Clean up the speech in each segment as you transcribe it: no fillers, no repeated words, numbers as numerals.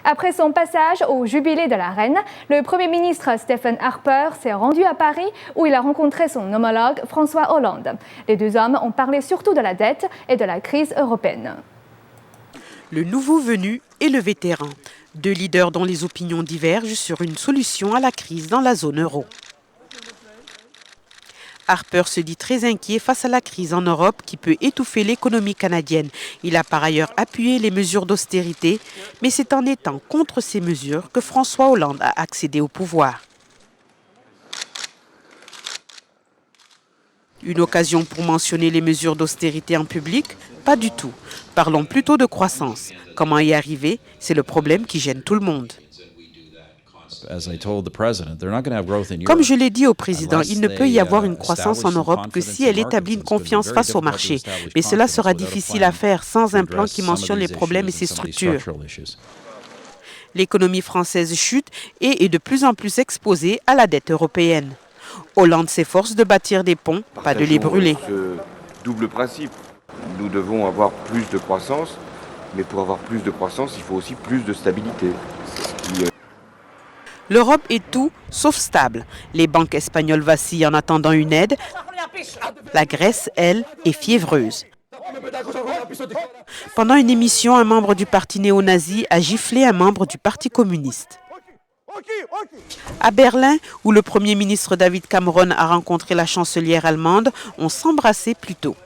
Après son passage au jubilé de la reine, le Premier ministre Stephen Harper s'est rendu à Paris où il a rencontré son homologue François Hollande. Les deux hommes ont parlé surtout de la dette et de la crise européenne. Le nouveau venu et le vétéran, deux leaders dont les opinions divergent sur une solution à la crise dans la zone euro. Harper se dit très inquiet face à la crise en Europe qui peut étouffer l'économie canadienne. Il a par ailleurs appuyé les mesures d'austérité, mais c'est en étant contre ces mesures que François Hollande a accédé au pouvoir. Une occasion pour mentionner les mesures d'austérité en public? Pas du tout. Parlons plutôt de croissance. Comment y arriver? C'est le problème qui gêne tout le monde. Comme je l'ai dit au président, il ne peut y avoir une croissance en Europe que si elle établit une confiance face au marché. Mais cela sera difficile à faire sans un plan qui mentionne les problèmes et ses structures. L'économie française chute et est de plus en plus exposée à la dette européenne. Hollande s'efforce de bâtir des ponts, pas de les brûler. Ce double principe. Nous devons avoir plus de croissance, mais pour avoir plus de croissance, il faut aussi plus de stabilité. L'Europe est tout sauf stable. Les banques espagnoles vacillent en attendant une aide. La Grèce, elle, est fiévreuse. Pendant une émission, un membre du parti néo-nazi a giflé un membre du Parti communiste. À Berlin, où le Premier ministre David Cameron a rencontré la chancelière allemande, on s'embrassait plus tôt.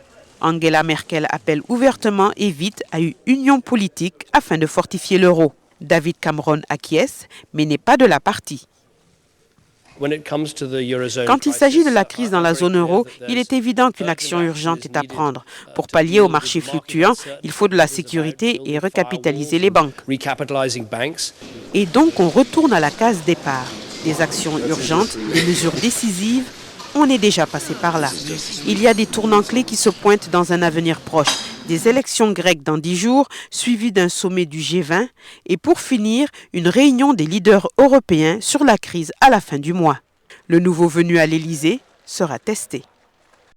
Angela Merkel appelle ouvertement et vite à une union politique afin de fortifier l'euro. David Cameron acquiesce, mais n'est pas de la partie. Quand il s'agit de la crise dans la zone euro, il est évident qu'une action urgente est à prendre. Pour pallier au marché fluctuant, il faut de la sécurité et recapitaliser les banques. Et donc on retourne à la case départ. Des actions urgentes, des mesures décisives, on est déjà passé par là. Il y a des tournants clés qui se pointent dans un avenir proche. Des élections grecques dans 10 jours, suivies d'un sommet du G20 et pour finir, une réunion des leaders européens sur la crise à la fin du mois. Le nouveau venu à l'Élysée sera testé.